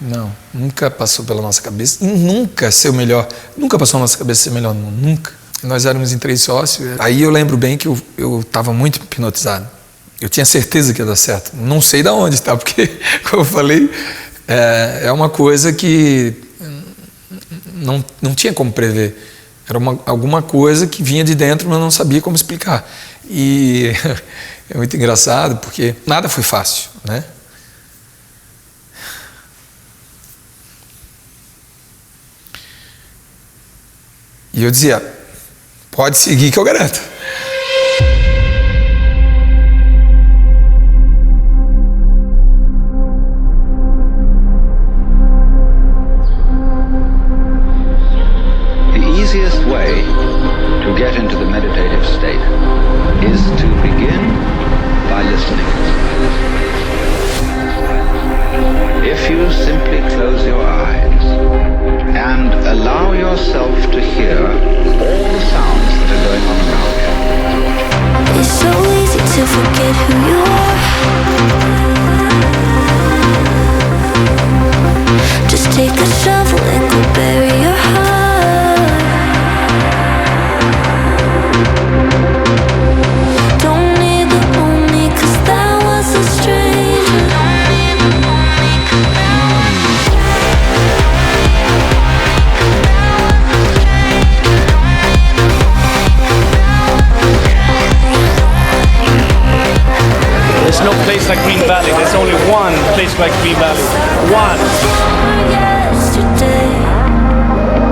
Não, nunca passou pela nossa cabeça. E nunca ser o melhor. Nunca passou na nossa cabeça ser melhor no mundo, nunca. Nós éramos em 3 sócios. Aí eu lembro bem que eu estava muito hipnotizado. Eu tinha certeza que ia dar certo. Não sei de onde, tá? Porque, como eu falei, é uma coisa que não tinha como prever. Era alguma coisa que vinha de dentro, mas eu não sabia como explicar. E é muito engraçado, porque nada foi fácil, né? E eu dizia, pode seguir que eu garanto. The easiest way to get into the meditative state is to begin by listening. If you simply close your eyes and allow yourself to hear all the sounds that are going on around you. It's so easy to forget who you are. Just take a shovel and go bury your heart. Don't need the only, 'cause that was a stranger. Don't need the only, 'cause There's no place like Green Valley. There's only one place like Green Valley. One. Yesterday,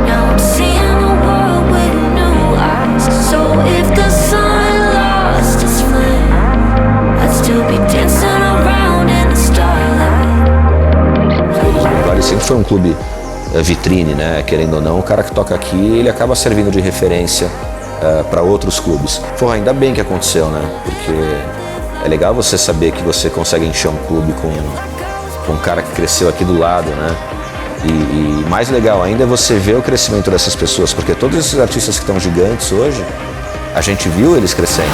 now I'm seeing the world with new eyes. So if the sun lost its flame, I'd still be dancing around in the starlight. O Vale sempre foi um clube vitrine, né? Querendo ou não, o cara que toca aqui, ele acaba servindo de referência para outros clubes. Porra, ainda bem que aconteceu, né? Porque é legal você saber que você consegue encher um clube com um cara que cresceu aqui do lado, né? E mais legal ainda é você ver o crescimento dessas pessoas, porque todos esses artistas que estão gigantes hoje, a gente viu eles crescendo.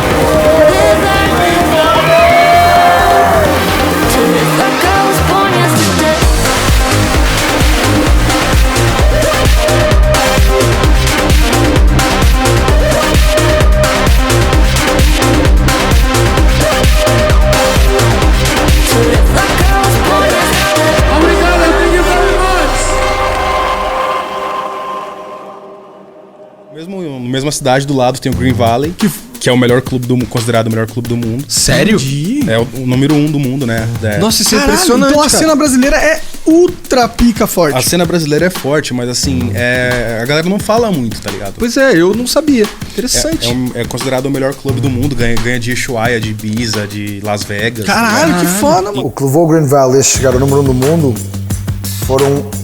Mesma cidade do lado tem o Green Valley, que é o melhor clube do mundo, considerado o melhor clube do mundo. Sério? É o número 1 do mundo, né? Nossa, isso é impressionante. Então a cena brasileira é ultra pica forte. A cena brasileira é forte, mas assim, a galera não fala muito, tá ligado? Pois é, eu não sabia. Interessante. É considerado o melhor clube do mundo, ganha de Ushuaia, de Ibiza, de Las Vegas. Caralho, que foda, mano. O que levou o Green Valley a chegar ao número 1 do mundo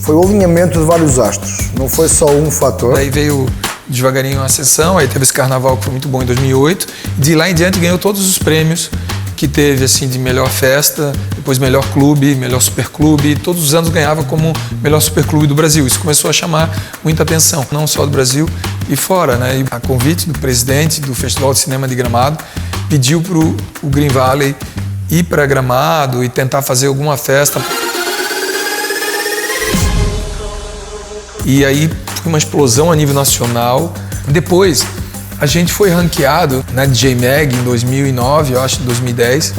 foi o alinhamento de vários astros. Não foi só um fator. Daí veio devagarinho a ascensão, aí teve esse carnaval que foi muito bom em 2008. De lá em diante ganhou todos os prêmios que teve, assim, de melhor festa, depois melhor clube, melhor superclube. Todos os anos ganhava como melhor superclube do Brasil. Isso começou a chamar muita atenção, não só do Brasil e fora, né? E a convite do presidente do Festival de Cinema de Gramado pediu para o Green Valley ir para Gramado e tentar fazer alguma festa. E aí foi uma explosão a nível nacional. Depois, a gente foi ranqueado na DJ Mag em 2009, eu acho, 2010.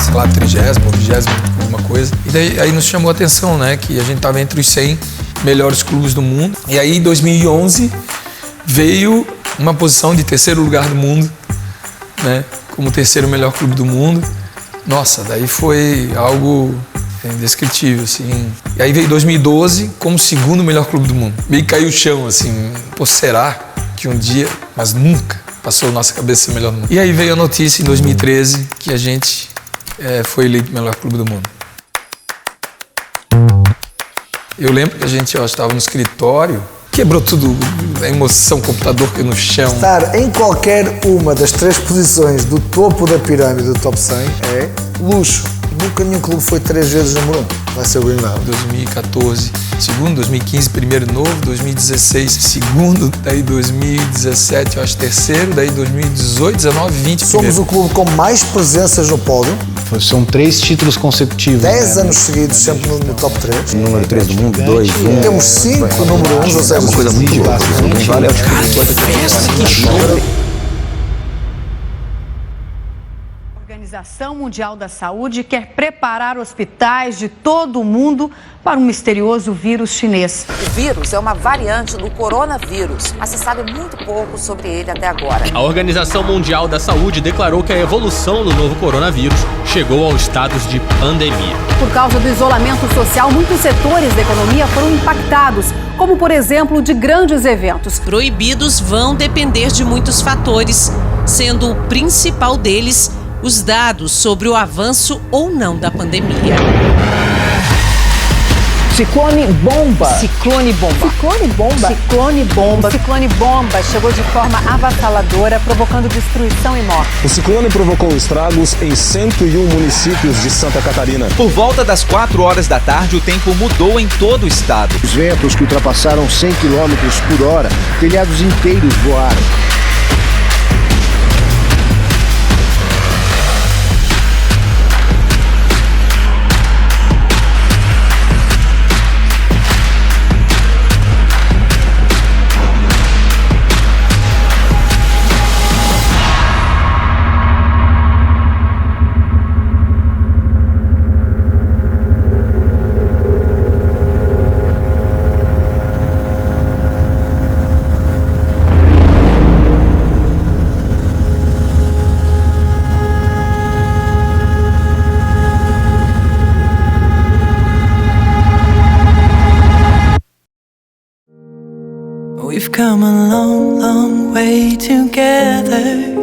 Sei lá, 30º, 20º, alguma coisa. E daí aí nos chamou a atenção, né, que a gente estava entre os 100 melhores clubes do mundo. E aí, em 2011, veio uma posição de 3º lugar do mundo, né, como 3º melhor clube do mundo. Nossa, daí foi algo indescritível, assim. E aí veio 2012 como 2º melhor clube do mundo. Meio que caiu o chão, assim. Pô, será que um dia, mas nunca, passou na nossa cabeça ser melhor do mundo. E aí veio a notícia em 2013 que a gente foi eleito melhor clube do mundo. Eu lembro que a gente estava no escritório, quebrou tudo, a emoção, o computador caiu no chão. Estar em qualquer uma das 3 posições do topo da pirâmide do top 100 é luxo. Nunca nenhum clube foi 3 vezes número 1. Vai ser o Green Valley. 2014, segundo, 2015, primeiro novo, 2016, segundo, daí 2017, eu acho, terceiro, daí 2018, 19, 20. Somos o clube com mais presenças no pódio. São 3 títulos consecutivos. 10 anos seguidos, sempre no top 3. Número 3 do mundo, 2, 1. Temos 5 número 1s, ou seja, É uma coisa muito louca. O Green Valley é o tipo de coisa que A Organização Mundial da Saúde quer preparar hospitais de todo o mundo para um misterioso vírus chinês. O vírus é uma variante do coronavírus, mas se sabe muito pouco sobre ele até agora. A Organização Mundial da Saúde declarou que a evolução do novo coronavírus chegou ao status de pandemia. Por causa do isolamento social, muitos setores da economia foram impactados, como, por exemplo, de grandes eventos. Proibidos vão depender de muitos fatores, sendo o principal deles os dados sobre o avanço ou não da pandemia. Ciclone bomba. Ciclone bomba. Ciclone bomba. Ciclone bomba. Ciclone bomba chegou de forma avassaladora, provocando destruição e morte. O ciclone provocou estragos em 101 municípios de Santa Catarina. Por volta das 4 horas da tarde, o tempo mudou em todo o estado. Os ventos que ultrapassaram 100 km por hora, telhados inteiros voaram. We've come a long, long way together,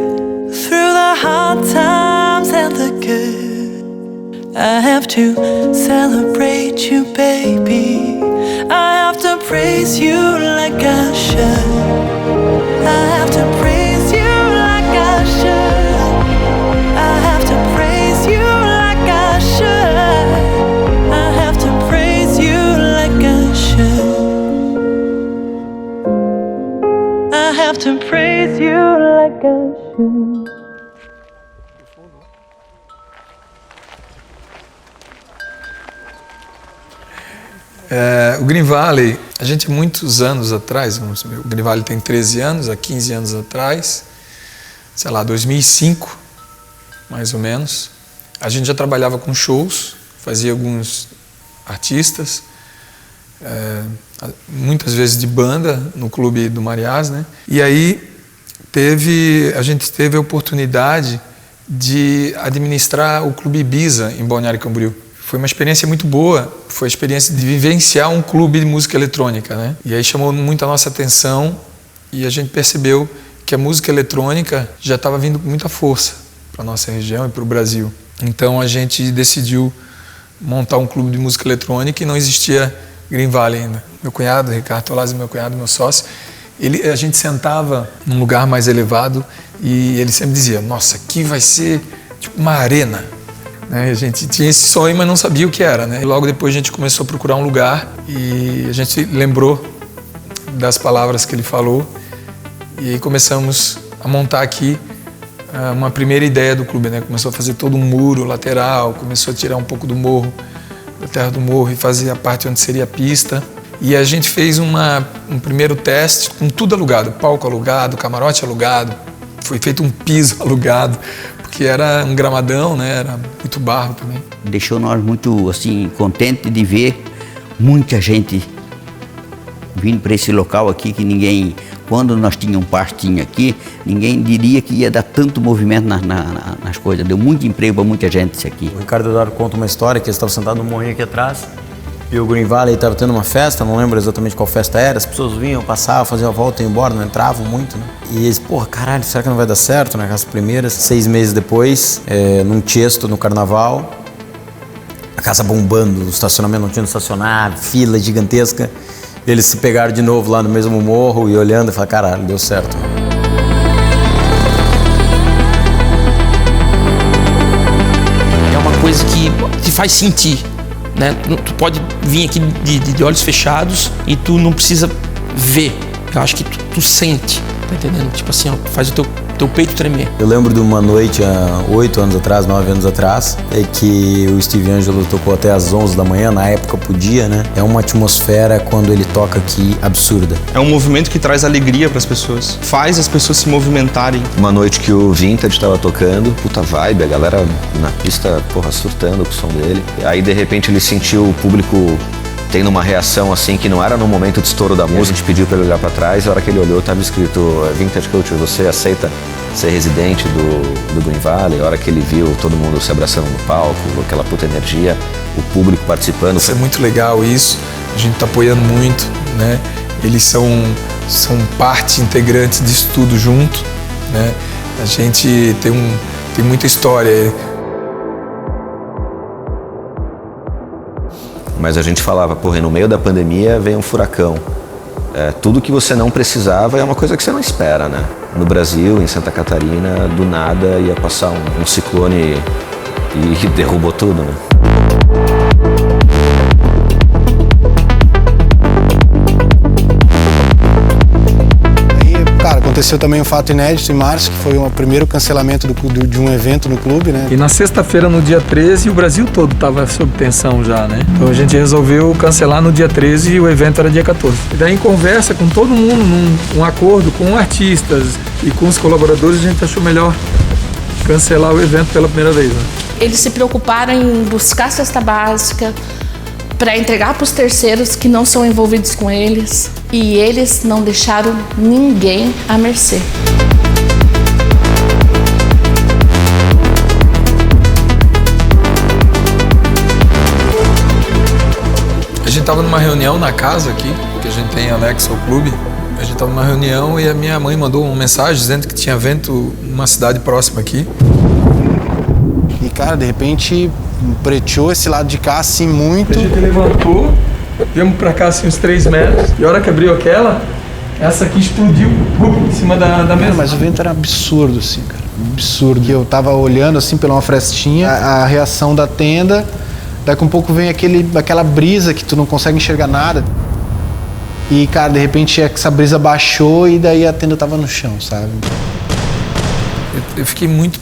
through the hard times and the good. I have to celebrate you, baby. I have to praise you like I should. I have to praise you like I should. I have to praise you like I should. I have to praise you like I should. I have to praise you like I should. O Green Valley, a gente muitos anos atrás, o Green Valley tem 13 anos, há 15 anos atrás, sei lá, 2005, mais ou menos, a gente já trabalhava com shows, fazia alguns artistas, muitas vezes de banda no Clube do Mariás, né? E aí a gente teve a oportunidade de administrar o Clube Ibiza em Balneário Camboriú. Foi uma experiência muito boa, foi a experiência de vivenciar um clube de música eletrônica, né? E aí chamou muito a nossa atenção e a gente percebeu que a música eletrônica já estava vindo com muita força para a nossa região e para o Brasil. Então a gente decidiu montar um clube de música eletrônica e não existia Green Valley ainda. Meu cunhado, Ricardo Tolazzi, meu cunhado, meu sócio, a gente sentava num lugar mais elevado e ele sempre dizia, nossa, aqui vai ser tipo uma arena. A gente tinha esse sonho, mas não sabia o que era, né? E logo depois a gente começou a procurar um lugar e a gente lembrou das palavras que ele falou e aí começamos a montar aqui uma primeira ideia do clube, né? Começou a fazer todo um muro lateral, começou a tirar um pouco do morro, da terra do morro e fazer a parte onde seria a pista. E a gente fez um primeiro teste com tudo alugado, palco alugado, camarote alugado, foi feito um piso alugado, porque era um gramadão, né? Era muito barro também. Deixou nós muito assim contentes de ver muita gente vindo para esse local aqui que ninguém, quando nós tínhamos um pastinho aqui, ninguém diria que ia dar tanto movimento nas coisas. Deu muito emprego para muita gente isso aqui. O Ricardo Eduardo conta uma história que eles estavam sentados no morrinho aqui atrás e o Green Valley estava tendo uma festa, não lembro exatamente qual festa era, as pessoas vinham, passavam, faziam a volta e iam embora, não entravam muito, né? E eles, porra, caralho, será que não vai dar certo, né? As primeiras, 6 meses depois, num Tiesto, no Carnaval, a casa bombando, o estacionamento não tinha onde estacionar, fila gigantesca, eles se pegaram de novo lá no mesmo morro e olhando e falaram, caralho, deu certo. É uma coisa que te faz sentir, né? Tu pode vir aqui de olhos fechados e tu não precisa ver. Eu acho que tu sente, tá entendendo? Tipo assim, ó, faz o teu peito tremer. Eu lembro de uma noite há 8 anos atrás, 9 anos atrás, que o Steve Angelo tocou até às 11 da manhã, na época podia, né? É uma atmosfera quando ele toca aqui absurda. É um movimento que traz alegria pras pessoas, faz as pessoas se movimentarem. Uma noite que o Vintage tava tocando, puta vibe, a galera na pista, porra, surtando com o som dele. Aí de repente ele sentiu o público tendo uma reação assim que não era no momento de estouro da música, a gente pediu pra ele olhar pra trás, e a hora que ele olhou tava escrito Vintage Culture, você aceita ser residente do Green Valley? A hora que ele viu todo mundo se abraçando no palco, aquela puta energia, o público participando. Isso é muito legal isso, a gente tá apoiando muito, né? Eles são parte integrante disso tudo junto, né? A gente tem muita história. Mas a gente falava, porra, no meio da pandemia veio um furacão. Tudo que você não precisava é uma coisa que você não espera, né? No Brasil, em Santa Catarina, do nada ia passar um ciclone e derrubou tudo, né? Cara, aconteceu também um fato inédito em março, que foi o primeiro cancelamento de um evento no clube, né? E na sexta-feira, no dia 13, o Brasil todo estava sob tensão já, né? Então a gente resolveu cancelar no dia 13 e o evento era dia 14. E daí, em conversa com todo mundo, num acordo com artistas e com os colaboradores, a gente achou melhor cancelar o evento pela primeira vez, né? Eles se preocuparam em buscar cesta básica para entregar para os terceiros que não são envolvidos com eles, e eles não deixaram ninguém à mercê. A gente estava numa reunião na casa aqui, que a gente tem anexo ao clube. A gente estava numa reunião e a minha mãe mandou uma mensagem dizendo que tinha evento numa cidade próxima aqui. E, cara, de repente, preteou esse lado de cá, assim, muito. A gente levantou, viemos pra cá, assim, uns 3 metros. E a hora que abriu essa aqui explodiu em cima da mesa. Mas o vento era absurdo, assim, cara. Absurdo. Que eu tava olhando, assim, pela uma frestinha, a reação da tenda. Daqui a um pouco vem aquela brisa que tu não consegue enxergar nada. E, cara, de repente essa brisa baixou e daí a tenda tava no chão, sabe? Eu fiquei muito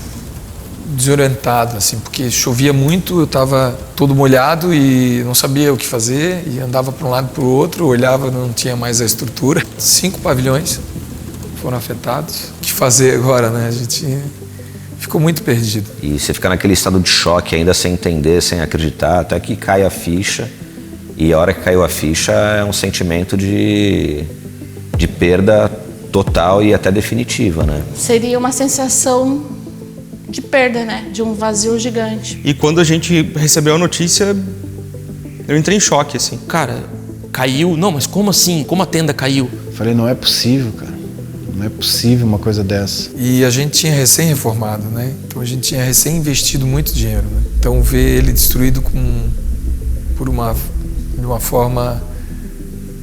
desorientado, assim, porque chovia muito, eu estava todo molhado e não sabia o que fazer, e andava para um lado e para o outro, olhava, não tinha mais a estrutura. 5 pavilhões foram afetados. O que fazer agora, né? A gente ficou muito perdido. E você fica naquele estado de choque, ainda sem entender, sem acreditar, até que cai a ficha. E a hora que caiu a ficha é um sentimento de perda total e até definitiva, né? Seria uma sensação de perda, né? De um vazio gigante. E quando a gente recebeu a notícia, eu entrei em choque, assim. Cara, caiu? Não, mas como assim? Como a tenda caiu? Falei, não é possível, cara. Não é possível uma coisa dessa. E a gente tinha recém-reformado, né? Então a gente tinha recém-investido muito dinheiro, né? Então ver ele destruído de uma forma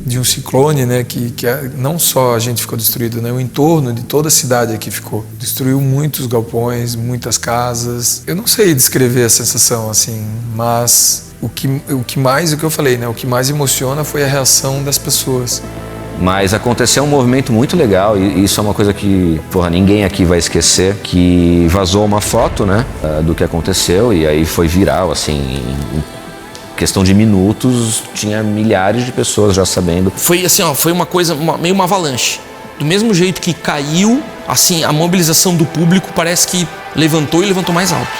de um ciclone, né? Que não só a gente ficou destruído, né? O entorno de toda a cidade aqui ficou. Destruiu muitos galpões, muitas casas. Eu não sei descrever a sensação, assim, mas o que eu falei, né? O que mais emociona foi a reação das pessoas. Mas aconteceu um movimento muito legal, e isso é uma coisa que, porra, ninguém aqui vai esquecer, que vazou uma foto, né, do que aconteceu, e aí foi viral, assim, em questão de minutos, tinha milhares de pessoas já sabendo. Foi assim, ó, foi uma coisa, meio uma avalanche. Do mesmo jeito que caiu, assim, a mobilização do público parece que levantou e levantou mais alto.